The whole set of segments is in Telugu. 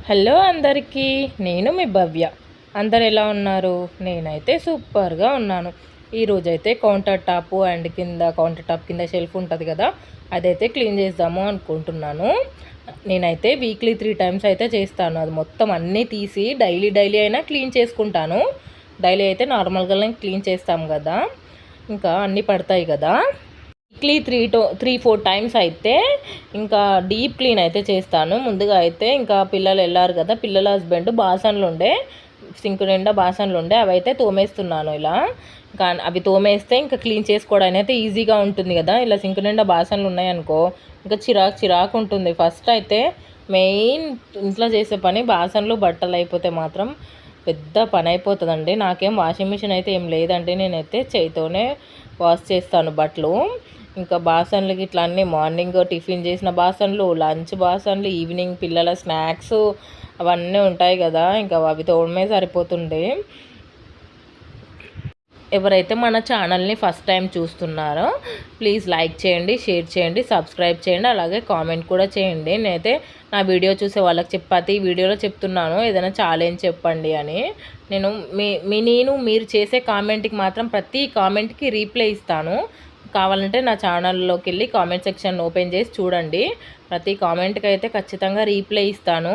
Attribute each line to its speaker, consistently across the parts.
Speaker 1: హలో అందరికీ, నేను మీ భవ్య. అందరు ఎలా ఉన్నారు? నేనైతే సూపర్గా ఉన్నాను. ఈరోజైతే counter top and counter top కింద షెల్ఫ్ ఉంటుంది కదా, అదైతే క్లీన్ చేద్దాము అనుకుంటున్నాను. నేనైతే వీక్లీ 3 టైమ్స్ అయితే చేస్తాను. అది మొత్తం అన్నీ తీసి డైలీ అయినా క్లీన్ చేసుకుంటాను. డైలీ అయితే నార్మల్గానే క్లీన్ చేస్తాం కదా, ఇంకా అన్నీ పడతాయి కదా. వీక్లీ 3-4 టైమ్స్ అయితే ఇంకా డీప్ క్లీన్ అయితే చేస్తాను. ముందుగా అయితే ఇంకా పిల్లలు వెళ్ళారు కదా, పిల్లల హస్బెండ్ బాసన్లు ఉండే, సింక్ నిండా బాసన్లు ఉండే, అవి అయితే తోమేస్తున్నాను. ఇలా ఇంకా అవి తోమేస్తే ఇంకా క్లీన్ చేసుకోవడానికి అయితే ఈజీగా ఉంటుంది కదా. ఇలా సింక్ నిండా బాసన్లు ఉన్నాయనుకో ఇంకా చిరాకు ఉంటుంది. ఫస్ట్ అయితే మెయిన్ ఇంట్లో చేసే పని బాసన్లు బట్టలు అయిపోతే మాత్రం పెద్ద పని అయిపోతుందండి. నాకేం వాషింగ్ మిషన్ అయితే ఏం లేదండి, నేనైతే చేయితోనే వాష్ చేస్తాను బట్టలు. ఇంకా బాసన్లు ఇట్లా అన్నీ మార్నింగ్ టిఫిన్ చేసిన బాసన్లు, లంచ్ బాసన్లు, ఈవినింగ్ పిల్లల స్నాక్స్ అవన్నీ ఉంటాయి కదా, ఇంకా అవి తోడమే సరిపోతుండే. ఎవరైతే మన ఛానల్ని ఫస్ట్ టైం చూస్తున్నారో ప్లీజ్ లైక్ చేయండి, షేర్ చేయండి, సబ్స్క్రైబ్ చేయండి, అలాగే కామెంట్ కూడా చేయండి. నేనైతే నా వీడియో చూసే వాళ్ళకి ప్రతి వీడియోలో చెప్తున్నాను, ఏదైనా ఛాలెంజ్ చెప్పండి అని. మీరు చేసే కామెంట్కి మాత్రం ప్రతి కామెంట్కి రీప్లై ఇస్తాను. కావాలంటే నా ఛానల్లోకి వెళ్ళి కామెంట్ సెక్షన్ ఓపెన్ చేసి చూడండి. ప్రతి కామెంట్కి అయితే ఖచ్చితంగా రీప్లై ఇస్తాను.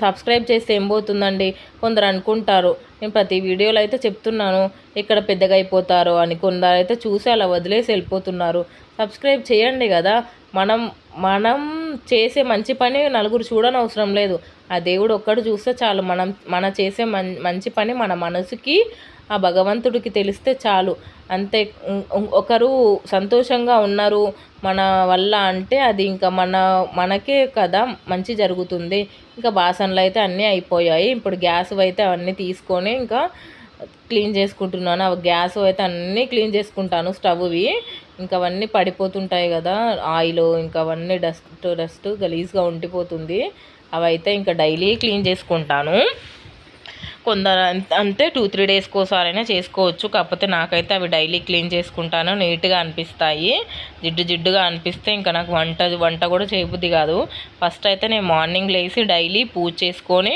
Speaker 1: సబ్స్క్రైబ్ చేస్తే ఏం పోతుందండి? కొందరు అనుకుంటారు, నేను ప్రతి వీడియోలో అయితే చెప్తున్నాను ఎక్కడ పెద్దగా అయిపోతారో అని. కొందరు అయితే చూసి అలా వదిలేసి వెళ్ళిపోతున్నారు. సబ్స్క్రైబ్ చేయండి కదా. మనం చేసే మంచి పని నలుగురు చూడనవసరం లేదు. ఆ దేవుడు ఒక్కడు చూస్తే చాలు. మన చేసే మంచి పని మన మనసుకి, ఆ భగవంతుడికి తెలిస్తే చాలు. అంతే. ఒకరు సంతోషంగా ఉన్నారు మన వల్ల అంటే అది ఇంకా మనకే కదా మంచి జరుగుతుంది. ఇంకా బాసనలు అయితే అన్నీ అయిపోయాయి. ఇప్పుడు గ్యాస్ అయితే అవన్నీ తీసుకొని ఇంకా క్లీన్ చేసుకుంటున్నాను. అవి గ్యాస్ అయితే అన్నీ క్లీన్ చేసుకుంటాను. స్టవ్వి ఇంకా అవన్నీ పడిపోతుంటాయి కదా, ఆయిల్ ఇంకా అవన్నీ డస్ట్ గలీజ్గా ఉండిపోతుంది. అవైతే ఇంకా డైలీ క్లీన్ చేసుకుంటాను. కొందరు అంటే 2-3 డేస్కి ఒకసారైనా చేసుకోవచ్చు. కాకపోతే నాకైతే అవి డైలీ క్లీన్ చేసుకుంటాను. నీట్గా అనిపిస్తాయి. జిడ్డుగా అనిపిస్తే ఇంకా నాకు వంట కూడా చేయబుద్ధి కాదు. ఫస్ట్ అయితే నేను మార్నింగ్ లేచి డైలీ పూజ చేసుకొని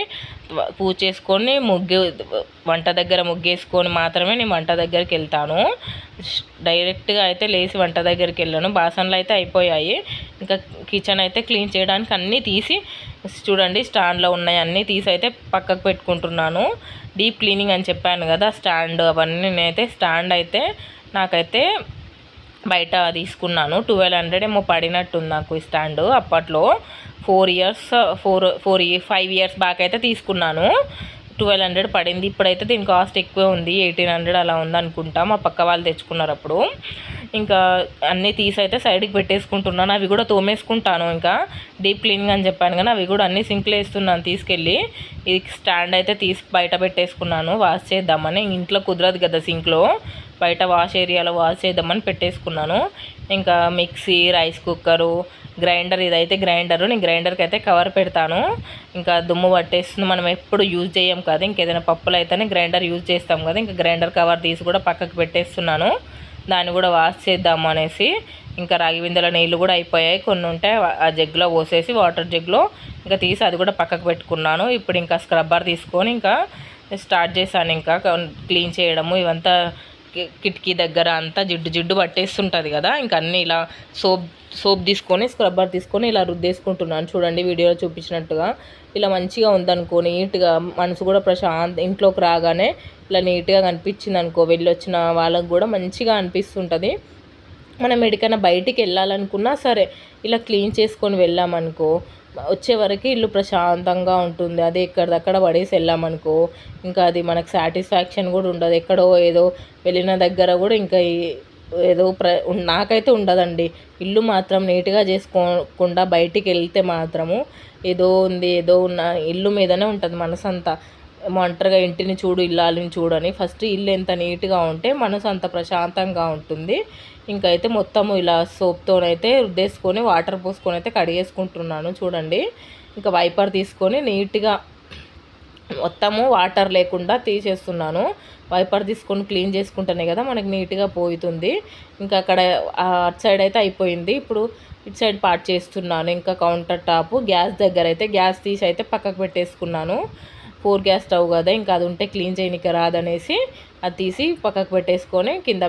Speaker 1: వంట దగ్గర ముగ్గేసుకొని మాత్రమే నేను వంట దగ్గరికి వెళ్తాను. డైరెక్ట్గా అయితే లేచి వంట దగ్గరికి వెళ్ళాను. బాసనలు అయితే అయిపోయాయి. ఇంకా కిచెన్ అయితే క్లీన్ చేయడానికి అన్నీ తీసి చూడండి, స్టాండ్లో ఉన్నాయి అన్నీ తీసి అయితే పక్కకు పెట్టుకుంటున్నాను. డీప్ క్లీనింగ్ అని చెప్పాను కదా, స్టాండ్ అవన్నీ నేనైతే స్టాండ్ అయితే నాకైతే బయట తీసుకున్నాను. 1200 ఏమో పడినట్టుంది నాకు ఈ స్టాండ్. అప్పట్లో 5 ఇయర్స్ బ్యాక్ అయితే తీసుకున్నాను. 1200 పడింది. ఇప్పుడైతే దీని కాస్ట్ ఎక్కువ ఉంది, 1800 అలా ఉందనుకుంటా. మా పక్క వాళ్ళు తెచ్చుకున్నారు అప్పుడు. ఇంకా అన్నీ తీసి అయితే సైడ్కి పెట్టేసుకుంటున్నాను. అవి కూడా తోమేసుకుంటాను. ఇంకా డీప్ క్లీనింగ్ అని చెప్పాను కానీ అవి కూడా అన్నీ సింక్లో వేస్తున్నాను తీసుకెళ్ళి. ఈ స్టాండ్ అయితే తీసి బయట పెట్టేసుకున్నాను వాష్ చేద్దామని. ఇంట్లో కుదరదు కదా సింక్లో, బయట వాష్ ఏరియాలో వాష్ చేద్దామని పెట్టేసుకున్నాను. ఇంకా మిక్సీ, రైస్ కుక్కరు, గ్రైండర్, ఇదైతే గ్రైండరు. నేను గ్రైండర్కి అయితే కవర్ పెడతాను. ఇంకా దుమ్ము పట్టేస్తుంది. మనం ఎప్పుడు యూజ్ చేయం కదా, ఇంకేదైనా పప్పులు అయితేనే గ్రైండర్ యూజ్ చేస్తాం కదా. ఇంకా గ్రైండర్ కవర్ తీసి కూడా పక్కకు పెట్టేస్తున్నాను. దాన్ని కూడా వాష్ చేద్దాము అనేసి. ఇంకా రాగి బిందెల నీళ్ళు కూడా అయిపోయాయి, కొన్ని ఉంటే ఆ జగ్లో పోసేసి వాటర్ జగ్లో ఇంకా తీసి అది కూడా పక్కకు పెట్టుకున్నాను. ఇప్పుడు ఇంకా స్క్రబ్బర్ తీసుకొని ఇంకా స్టార్ట్ చేశాను ఇంకా క్లీన్ చేయడము. ఇవంతా కిటికీ దగ్గర అంతా జిడ్డు పట్టేస్తుంటుంది కదా, ఇంకా అన్నీ ఇలా సోప్ తీసుకొని స్క్రబ్బర్ తీసుకొని ఇలా రుద్దేసుకుంటున్నాను. చూడండి వీడియోలో చూపించినట్టుగా. ఇలా మంచిగా ఉందనుకో, నీట్గా మనసు కూడా ఇంట్లోకి రాగానే ఇలా నీట్గా కనిపించింది అనుకో, వెళ్ళొచ్చిన వాళ్ళకు కూడా మంచిగా అనిపిస్తుంటుంది. మనం ఎక్కడికైనా బయటికి వెళ్ళాలనుకున్నా సరే ఇలా క్లీన్ చేసుకొని వెళ్ళామనుకో, వచ్చే వరకు ఇల్లు ప్రశాంతంగా ఉంటుంది. అదే ఎక్కడిదక్కడ పడేసి వెళ్ళామనుకో ఇంకా అది మనకు సాటిస్ఫాక్షన్ కూడా ఉండదు. ఎక్కడో ఏదో వెళ్ళిన దగ్గర కూడా ఇంకా ఏదో నాకైతే ఉండదండి. ఇల్లు మాత్రం నీట్గా చేసుకోకుండా బయటికి వెళ్తే మాత్రము ఏదో ఉన్న ఇల్లు మీదనే ఉంటుంది మనసు అంతా. ఒంటరిగా ఇంటిని చూడు, ఇల్లాలని చూడని. ఫస్ట్ ఇల్లు ఎంత నీట్గా ఉంటే మనసు అంత ప్రశాంతంగా ఉంటుంది. ఇంకైతే మొత్తము ఇలా సోప్తోనైతే రుద్దేసుకొని వాటర్ పోసుకొని అయితే కడిగేసుకుంటున్నాను. చూడండి, ఇంకా వైపర్ తీసుకొని నీట్గా మొత్తము వాటర్ లేకుండా తీసేస్తున్నాను. వైపర్ తీసుకొని క్లీన్ చేసుకుంటేనే కదా మనకి నీట్గా పోతుంది. ఇంకా అక్కడ అటు సైడ్ అయితే అయిపోయింది. ఇప్పుడు ఇటు సైడ్ పార్ట్ చేస్తున్నాను. ఇంకా కౌంటర్ టాప్ గ్యాస్ దగ్గర అయితే గ్యాస్ తీసి అయితే పక్కకు పెట్టేసుకున్నాను. 4 గ్యాస్ స్టవ్ కదా, ఇంకా అది ఉంటే క్లీన్ చేయడానికి రాదనేసి అది తీసి పక్కకు పెట్టేసుకొని కింద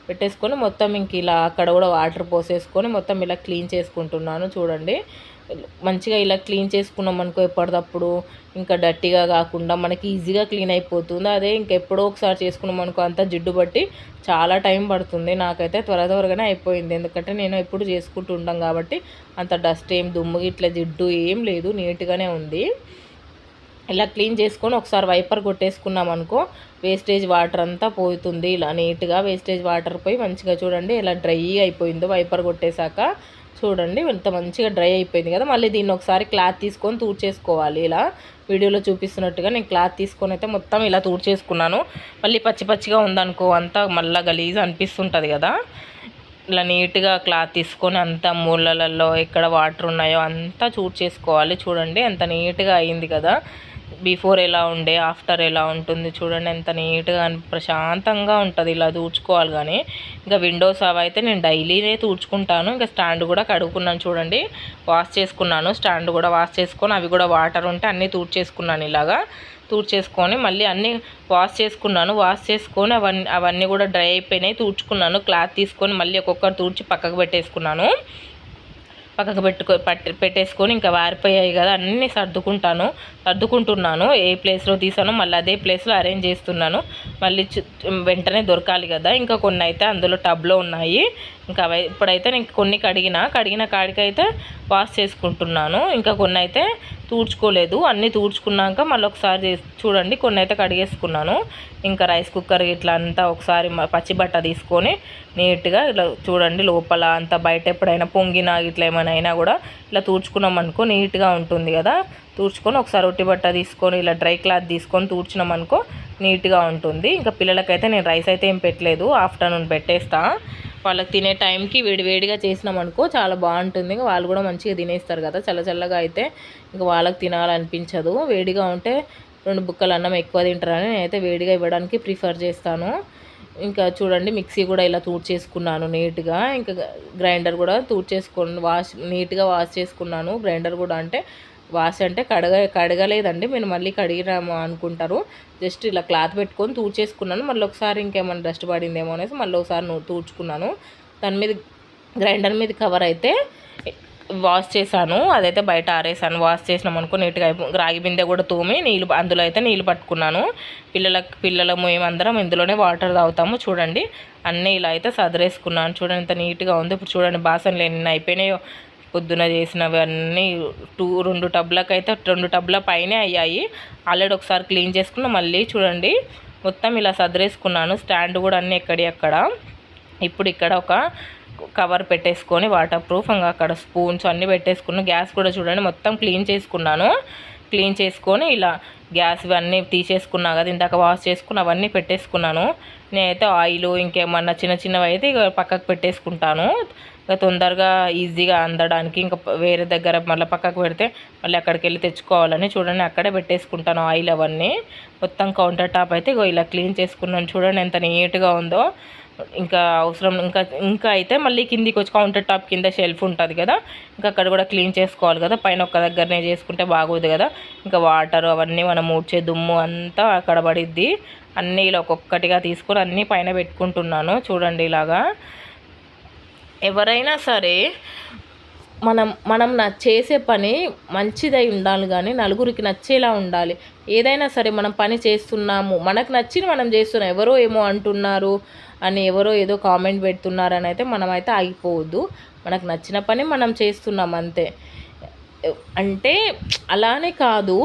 Speaker 1: పెట్టేసుకొని మొత్తం ఇంక ఇలా అక్కడ కూడా వాటర్ పోసేసుకొని మొత్తం ఇలా క్లీన్ చేసుకుంటున్నాను. చూడండి మంచిగా ఇలా క్లీన్ చేసుకున్నాం అనుకో ఎప్పటికప్పుడు ఇంకా డర్టీగా కాకుండా మనకి ఈజీగా క్లీన్ అయిపోతుంది. అదే ఇంకెప్పుడో ఒకసారి చేసుకున్నాం అనుకో అంతా జిడ్డు బట్టి చాలా టైం పడుతుంది. నాకైతే త్వరగానే అయిపోయింది, ఎందుకంటే నేను ఎప్పుడు చేసుకుంటూ ఉంటాం కాబట్టి అంత డస్ట్ ఏం దుమ్ము ఇట్లా జిడ్డు ఏం లేదు, నీట్గానే ఉంది. ఇలా క్లీన్ చేసుకొని ఒకసారి వైపర్ కొట్టేసుకున్నాం అనుకో వేస్టేజ్ వాటర్ అంతా పోతుంది. ఇలా నీట్గా వేస్టేజ్ వాటర్ పోయి మంచిగా చూడండి ఇలా డ్రై అయిపోయిందో వైపర్ కొట్టేశాక. చూడండి ఇంత మంచిగా డ్రై అయిపోయింది కదా. మళ్ళీ దీన్ని ఒకసారి క్లాత్ తీసుకొని తూడ్చేసుకోవాలి. ఇలా వీడియోలో చూపిస్తున్నట్టుగా నేను క్లాత్ తీసుకొని అయితే మొత్తం ఇలా తూడ్చేసుకున్నాను. మళ్ళీ పచ్చిగా ఉందనుకో అంతా మళ్ళీ గలీజ్ అనిపిస్తుంటుంది కదా. ఇలా నీట్గా క్లాత్ తీసుకొని అంతా మూలలలో ఎక్కడ వాటర్ ఉన్నాయో అంతా చేసుకోవాలి. చూడండి ఎంత నీట్గా అయింది కదా. బిఫోర్ ఎలా ఉండే ఆఫ్టర్ ఎలా ఉంటుంది చూడండి, ఎంత నీట్గా ప్రశాంతంగా ఉంటుంది ఇలా తూడ్చుకోవాలి. కానీ ఇంకా విండోస్ అవి అయితే నేను డైలీనే తూడ్చుకుంటాను. ఇంకా స్టాండ్ కూడా కడుక్కున్నాను చూడండి, వాష్ చేసుకున్నాను. స్టాండ్ కూడా వాష్ చేసుకొని అవి కూడా వాటర్ ఉంటే అన్నీ తూడ్చేసుకున్నాను. ఇలాగా తూడ్చేసుకొని మళ్ళీ అన్నీ వాష్ చేసుకొని అవన్నీ కూడా డ్రై అయిపోయినాయి. తూడ్చుకున్నాను. క్లాత్ తీసుకొని మళ్ళీ ఒక్కొక్కరు తూడ్చి పక్కకు పెట్టేసుకొని ఇంకా వారిపోయాయి కదా అన్నీ సర్దుకుంటున్నాను. ఏ ప్లేస్లో తీసానో మళ్ళీ అదే ప్లేస్లో అరేంజ్ చేస్తున్నాను. మళ్ళీ వెంటనే దొరకాలి కదా. ఇంకా కొన్ని అయితే అందులో టబ్లో ఉన్నాయి. ఇంకా ఇప్పుడైతే నేను కొన్ని కడిగిన కాడికైతే వాష్ చేసుకుంటున్నాను. ఇంకా కొన్ని అయితే తూడ్చుకోలేదు. అన్నీ తూడ్చుకున్నాక మళ్ళీ ఒకసారి చూడండి కొన్ని అయితే కడిగేసుకున్నాను. ఇంకా రైస్ కుక్కర్ ఇట్లా అంతా ఒకసారి పచ్చి బట్ట తీసుకొని నీట్గా ఇలా చూడండి లోపల అంతా బయట ఎప్పుడైనా పొంగినా ఇట్లా ఏమైనా అయినా కూడా ఇలా తూడ్చుకున్నాం అనుకో నీట్గా ఉంటుంది కదా. తూడ్చుకొని ఒకసారి ఒట్టి బట్ట తీసుకొని ఇలా డ్రై క్లాత్ తీసుకొని తూడ్చినాం అనుకో నీట్గా ఉంటుంది. ఇంకా పిల్లలకైతే నేను రైస్ అయితే ఏం పెట్టలేదు, ఆఫ్టర్నూన్ పెట్టేస్తా. వాళ్ళకి తినే టైంకి వేడివేడిగా చేసినాం అనుకో చాలా బాగుంటుంది. ఇంకా వాళ్ళు కూడా మంచిగా తినేస్తారు కదా. చల్లగా అయితే ఇంకా వాళ్ళకి తినాలనిపించదు. వేడిగా ఉంటే 2 బుక్కలు అన్నం ఎక్కువ తింటారని నేనైతే వేడిగా ఇవ్వడానికి ప్రిఫర్ చేస్తాను. ఇంకా చూడండి మిక్సీ కూడా ఇలా చేసుకున్నాను నీట్గా. ఇంకా గ్రైండర్ కూడా నీట్గా వాష్ చేసుకున్నాను. గ్రైండర్ కూడా అంటే కడగలేదండి, మీరు మళ్ళీ కడిగిరాము అనుకుంటారు. జస్ట్ ఇలా క్లాత్ పెట్టుకొని తూడ్చేసుకున్నాను. మళ్ళీ ఒకసారి ఇంకేమైనా డస్ట్ పడిందేమో అనేసి మళ్ళీ ఒకసారి తూడ్చుకున్నాను. దాని మీద గ్రైండర్ మీద కవర్ అయితే వాష్ చేశాను, అదైతే బయట ఆరేసాను. వాష్ చేసినాం అనుకో నీట్గా రాగి బిందె కూడా తోమి అందులో అయితే నీళ్ళు పట్టుకున్నాను. పిల్లలము మేమందరం ఇందులోనే వాటర్ తాగుతాము. చూడండి అన్నీ ఇలా అయితే సదరేసుకున్నాను. చూడండి ఎంత నీట్గా ఉంది. ఇప్పుడు చూడండి బాసనలు ఎన్ని అయిపోయినాయో. పొద్దున చేసినవి అన్నీ 2 టబ్లకైతే 2 టబ్ల పైనే అయ్యాయి. ఆల్రెడీ ఒకసారి క్లీన్ చేసుకున్నా. మళ్ళీ చూడండి మొత్తం ఇలా సదరేసుకున్నాను. స్టాండ్ కూడా అన్నీ ఎక్కడెక్కడ. ఇప్పుడు ఇక్కడ ఒక కవర్ పెట్టేసుకొని వాటర్ ప్రూఫ్ ఇంకా అక్కడ స్పూన్స్ అన్నీ పెట్టేసుకున్నాను. గ్యాస్ కూడా చూడండి మొత్తం క్లీన్ చేసుకొని ఇలా గ్యాస్ ఇవన్నీ తీసేసుకున్నా కదా, ఇందాక వాష్ చేసుకుని అవన్నీ పెట్టేసుకున్నాను. నేనైతే ఆయిల్ ఇంకేమన్నా చిన్నవి అయితే పక్కకు పెట్టేసుకుంటాను. ఇంకా తొందరగా ఈజీగా అందడానికి. ఇంకా వేరే దగ్గర మళ్ళీ పక్కకు పెడితే మళ్ళీ అక్కడికి వెళ్ళి తెచ్చుకోవాలని చూడండి అక్కడే పెట్టేసుకుంటాను ఆయిల్ అవన్నీ. మొత్తం కౌంటర్ టాప్ అయితే ఇలా క్లీన్ చేసుకున్నాను. చూడండి ఎంత నీట్గా ఉందో. ఇంకా అవసరం ఇంకా అయితే మళ్ళీ కిందికి వచ్చి కౌంటర్ టాప్ కింద షెల్ఫ్ ఉంటుంది కదా, ఇంకా అక్కడ కూడా క్లీన్ చేసుకోవాలి కదా. పైన ఒక్క దగ్గరనే చేసుకుంటే బాగోదు కదా. ఇంకా వాటర్ అవన్నీ మనం ఊడ్చే దుమ్ము అంతా అక్కడ పడిద్ది. అన్నీ ఇలా ఒక్కొక్కటిగా తీసుకొని అన్నీ పైన పెట్టుకుంటున్నాను. చూడండి ఇలాగా ఎవరైనా సరే మనం చేసే పని మంచిదై ఉండాలి, కానీ నలుగురికి నచ్చేలా ఉండాలి. ఏదైనా సరే మనం పని చేస్తున్నాము, మనకు నచ్చింది మనం చేస్తున్నాం. ఎవరో ఏమో అంటున్నారు అని ఎవరో ఏదో కామెంట్ పెడుతున్నారని అయితే మనమైతే ఆగిపోవద్దు. మనకు నచ్చిన పని మనం చేస్తున్నాం అంతే. అంటే అలానే కాదు,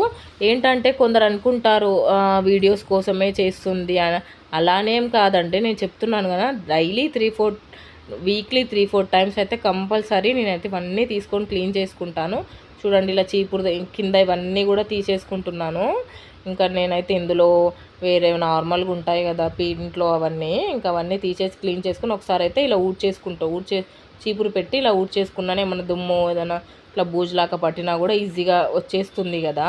Speaker 1: ఏంటంటే కొందరు అనుకుంటారు వీడియోస్ కోసమే చేస్తుంది అని. అలానేం కాదండి, నేను చెప్తున్నాను కదా. వీక్లీ 3-4 టైమ్స్ అయితే కంపల్సరీ నేనైతే ఇవన్నీ తీసుకొని క్లీన్ చేసుకుంటాను. చూడండి ఇలా చీపురు కింద ఇవన్నీ కూడా తీసేసుకుంటున్నాను. ఇంకా నేనైతే ఇందులో వేరే నార్మల్గా ఉంటాయి కదా ఇంట్లో అవన్నీ, ఇంకా అవన్నీ తీసేసి క్లీన్ చేసుకుని ఒకసారి అయితే ఇలా చీపురు పెట్టి ఇలా ఊడ్చేసుకున్నాను. ఏమన్నా దుమ్ము ఏదైనా ఇట్లా బూజులాగా పట్టినా కూడా ఈజీగా వచ్చేస్తుంది కదా.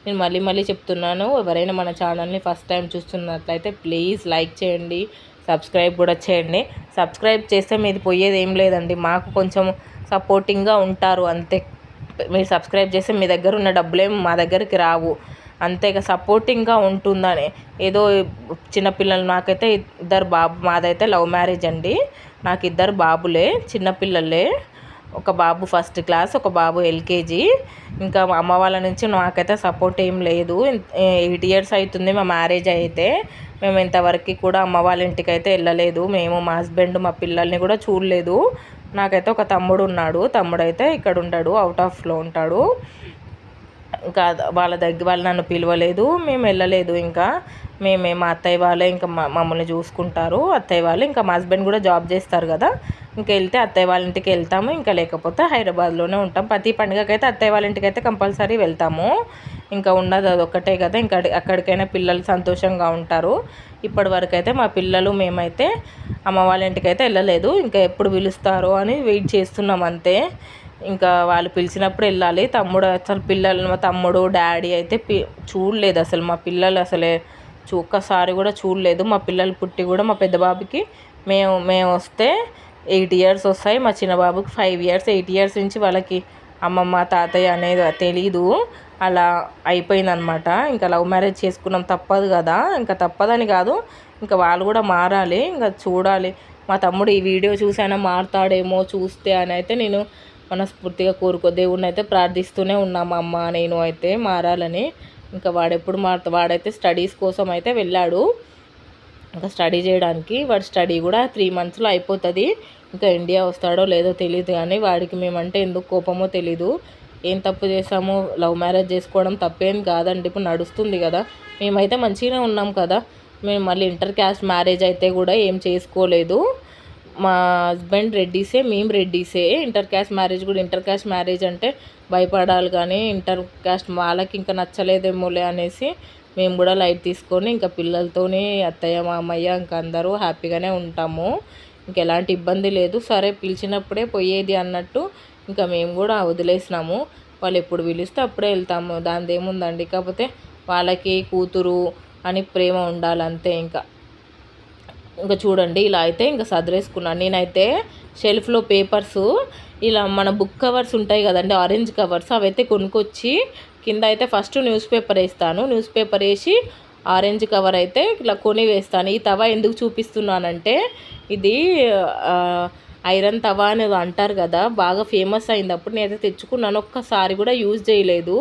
Speaker 1: నేను మళ్ళీ మళ్ళీ చెప్తున్నాను, ఎవరైనా మన ఛానల్ని ఫస్ట్ టైం చూస్తున్నట్లయితే ప్లీజ్ లైక్ చేయండి, సబ్స్క్రైబ్ కూడా చేయండి. సబ్స్క్రైబ్ చేస్తే మీది పోయేది ఏం లేదండి, మాకు కొంచెం సపోర్టింగ్గా ఉంటారు అంతే. మీరు సబ్స్క్రైబ్ చేస్తే మీ దగ్గర ఉన్న డబ్బులేం మా దగ్గరికి రావు, అంతేగా సపోర్టింగ్గా ఉంటుందని. ఏదో చిన్నపిల్లలు, నాకైతే 2 బాబు, మాదైతే లవ్ మ్యారేజ్ అండి. నాకు 2 బాబులే, చిన్నపిల్లలే. ఒక బాబు ఫస్ట్ క్లాస్, ఒక బాబు ఎల్కేజీ. ఇంకా అమ్మ వాళ్ళ నుంచి నాకైతే సపోర్ట్ ఏం లేదు. 8 ఇయర్స్ అవుతుంది మా మ్యారేజ్ అయితే. మేము ఇంతవరకు కూడా అమ్మ వాళ్ళ ఇంటికి అయితే వెళ్ళలేదు. మేము, మా హస్బెండ్, మా పిల్లల్ని కూడా చూడలేదు. నాకైతే ఒక తమ్ముడు ఉన్నాడు. తమ్ముడైతే ఇక్కడ ఉంటాడు, అవుట్ ఆఫ్లో ఉంటాడు. ఇంకా వాళ్ళు నన్ను పిలవలేదు, మేము వెళ్ళలేదు. ఇంకా మా అత్తయ్య వాళ్ళే ఇంకా మమ్మల్ని చూసుకుంటారు. అత్తయ్య వాళ్ళు, ఇంకా మా హస్బెండ్ కూడా జాబ్ చేస్తారు కదా, ఇంకా వెళ్తే అత్తయ్య వాళ్ళ ఇంటికి వెళ్తాము, ఇంకా లేకపోతే హైదరాబాద్లోనే ఉంటాం. ప్రతి పండుగకైతే అత్తయ్య వాళ్ళ ఇంటికి అయితే కంపల్సరీ వెళ్తాము. ఇంకా ఉన్నది అదొక్కటే కదా, ఇంకా అక్కడికైనా పిల్లలు సంతోషంగా ఉంటారు. ఇప్పటి వరకు అయితే మా పిల్లలు, మేమైతే అమ్మ వాళ్ళ ఇంటికి అయితే వెళ్ళలేదు. ఇంకా ఎప్పుడు పిలుస్తారో అని వెయిట్ చేస్తున్నాం అంతే. ఇంకా వాళ్ళు పిలిచినప్పుడు వెళ్ళాలి. తమ్ముడు అసలు మా తమ్ముడు, డాడీ అయితే చూడలేదు అసలు. మా పిల్లలు అసలే ఒక్కసారి కూడా చూడలేదు. మా పిల్లలు పుట్టి కూడా, మా పెద్ద బాబుకి మేము వస్తే 8 ఇయర్స్ వస్తాయి, మా చిన్న బాబుకి 5 ఇయర్స్. 8 ఇయర్స్ నుంచి వాళ్ళకి అమ్మమ్మ, తాతయ్య అనేది తెలీదు. అలా అయిపోయిందనమాట. ఇంకా లవ్ మ్యారేజ్ చేసుకున్నాం, తప్పదు కదా, ఇంకా తప్పదని కాదు, ఇంకా వాళ్ళు కూడా మారాలి, ఇంకా చూడాలి. మా తమ్ముడు ఈ వీడియో చూసైనా మారుతాడేమో, చూస్తే అని అయితే నేను మనస్ఫూర్తిగా దేవుణ్ణి అయితే ప్రార్థిస్తూనే ఉన్నాము, అమ్మ నేను అయితే మారాలని. ఇంకా వాడెప్పుడు వాడైతే స్టడీస్ కోసం అయితే వెళ్ళాడు, ఇంకా స్టడీ చేయడానికి. వాడి స్టడీ కూడా 3 మంత్స్లో అయిపోతుంది. ఇంకా ఇండియా వస్తాడో లేదో తెలియదు, కానీ వాడికి మేమంటే ఎందుకు కోపమో తెలీదు. ఏం తప్పు చేసామో, లవ్ మ్యారేజ్ చేసుకోవడం తప్పేం కాదండి, ఇప్పుడు నడుస్తుంది కదా. మేమైతే మంచిగానే ఉన్నాం కదా, మేము మళ్ళీ ఇంటర్ క్యాస్ట్ మ్యారేజ్ అయితే కూడా ఏం చేసుకోలేదు. మా హస్బెండ్ రెడ్డీసే, మేము రెడ్డీసే. ఇంటర్ క్యాస్ట్ మ్యారేజ్ కూడా, ఇంటర్ క్యాస్ట్ మ్యారేజ్ అంటే భయపడాలి, కానీ ఇంటర్ క్యాస్ట్ వాళ్ళకి ఇంకా నచ్చలేదేమోలే అనేసి మేము కూడా లైట్ తీసుకొని ఇంకా పిల్లలతోని అత్తయ్య, మామయ్య ఇంకా అందరూ హ్యాపీగానే ఉంటాము. ఇంకెలాంటి ఇబ్బంది లేదు. సరే పిలిచినప్పుడే పోయేది అన్నట్టు ఇంకా మేము కూడా వదిలేసినాము. వాళ్ళు ఎప్పుడు పిలిస్తే అప్పుడే వెళ్తాము, దానిది ఏముందండి. కాకపోతే వాళ్ళకి కూతురు అని ప్రేమ ఉండాలంతే. ఇంకా చూడండి, ఇలా అయితే ఇంకా సదిరేసుకున్నాను. నేనైతే షెల్ఫ్లో పేపర్స్, ఇలా మన బుక్ కవర్స్ ఉంటాయి కదండి, ఆరెంజ్ కవర్స్, అవైతే కొనుక్కొచ్చి కింద అయితే ఫస్ట్ న్యూస్ పేపర్ వేస్తాను. న్యూస్ పేపర్ వేసి ఆరెంజ్ కవర్ అయితే ఇలా కొని వేస్తాను. ఈ తవా ఎందుకు చూపిస్తున్నానంటే, ఇది ఐరన్ తవా అనేది అంటారు కదా, బాగా ఫేమస్ అయింది. అప్పుడు నేనైతే తెచ్చుకున్నాను, ఒక్కసారి కూడా యూజ్ చేయలేదు.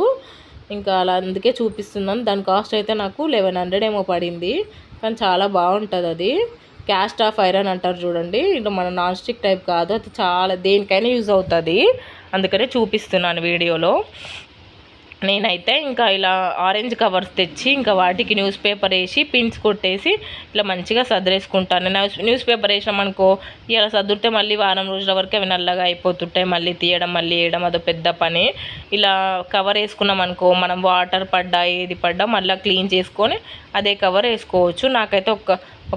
Speaker 1: ఇంకా అలా అందుకే చూపిస్తున్నాను. దాని కాస్ట్ అయితే నాకు 1100 ఏమో పడింది, కానీ చాలా బాగుంటుంది. అది క్యాస్ట్ ఆఫ్ ఐరన్ అంటారు చూడండి, ఇట్లా మన నాన్ స్టిక్ టైప్ కాదు, అది చాలా దేనికైనా యూజ్ అవుతుంది. అందుకనే చూపిస్తున్నాను వీడియోలో. నేనైతే ఇంకా ఇలా ఆరెంజ్ కవర్స్ తెచ్చి ఇంకా వాటికి న్యూస్ పేపర్ వేసి పిన్స్ కొట్టేసి ఇలా మంచిగా సదిరేసుకుంటాను. న్యూస్ పేపర్ వేసినామనుకో, ఇలా సదురితే మళ్ళీ వారం రోజుల వరకు అవి నల్లగా అయిపోతుంటాయి. మళ్ళీ తీయడం, మళ్ళీ వేయడం అదో పెద్ద పని. ఇలా కవర్ వేసుకున్నాం అనుకో, మనం వాటర్ పడ్డా ఏది పడ్డా మళ్ళీ క్లీన్ చేసుకొని అదే కవర్ వేసుకోవచ్చు. నాకైతే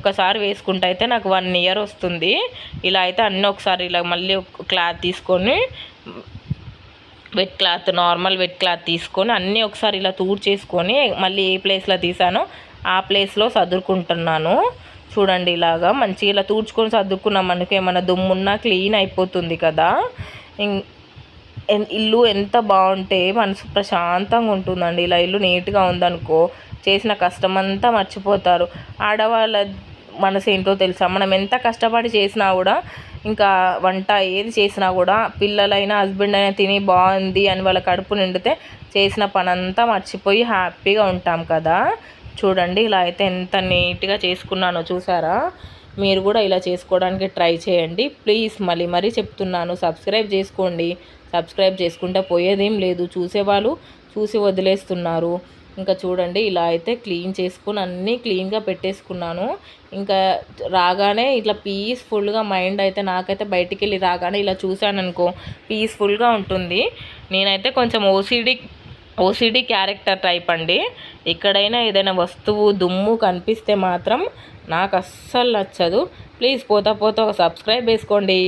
Speaker 1: ఒకసారి వేసుకుంటే అయితే నాకు 1 ఇయర్ వస్తుంది. ఇలా అయితే అన్నీ ఒకసారి ఇలా మళ్ళీ క్లాత్ తీసుకొని, wet cloth, normal wet cloth తీసుకొని అన్నీ ఒకసారి ఇలా చేసుకొని మళ్ళీ ఏ ప్లేస్లో తీసానో ఆ ప్లేస్లో సర్దుకుంటున్నాను. చూడండి, ఇలాగా మంచిగా ఇలా తుడుచుకొని సర్దుకున్నాం మనకి ఏమైనా దుమ్మున్నా క్లీన్ అయిపోతుంది కదా. ఇల్లు ఎంత బాగుంటే మనసు ప్రశాంతంగా ఉంటుందండి. ఇలా ఇల్లు నీట్గా ఉందనుకో, చేసిన కష్టమంతా మర్చిపోతారు. ఆడవాళ్ళ మనసు ఏంటో తెలుసా, మనం ఎంత కష్టపడి చేసినా కూడా, ఇంకా వంట ఏది చేసినా కూడా పిల్లలైనా హస్బెండ్ అయినా తిని బాగుంది అని వాళ్ళ కడుపు నిండితే చేసిన పనంతా మర్చిపోయి హ్యాపీగా ఉంటాం కదా. చూడండి, ఇలా అయితే ఎంత నీట్గా చేసుకున్నానో చూసారా. మీరు కూడా ఇలా చేసుకోవడానికి ట్రై చేయండి ప్లీజ్. మరీ చెప్తున్నాను, సబ్స్క్రైబ్ చేసుకోండి. సబ్స్క్రైబ్ చేసుకుంటే పోయేదేం లేదు, చూసేవాళ్ళు చూసి వదిలేస్తున్నారు. ఇంకా చూడండి, ఇలా అయితే క్లీన్ చేసుకుని అన్నీ క్లీన్గా పెట్టేసుకున్నాను. ఇంకా రాగానే ఇట్లా పీస్ఫుల్గా మైండ్ అయితే, నాకైతే బయటికి వెళ్ళి రాగానే ఇలా చూశాను అనుకో పీస్ఫుల్గా ఉంటుంది. నేనైతే కొంచెం ఓసిడి క్యారెక్టర్ టైప్ అండి. ఎక్కడైనా ఏదైనా వస్తువు దుమ్ము కనిపిస్తే మాత్రం నాకు అస్సలు నచ్చదు. ప్లీజ్ పోతా ఒక సబ్స్క్రైబ్ చేసుకోండి.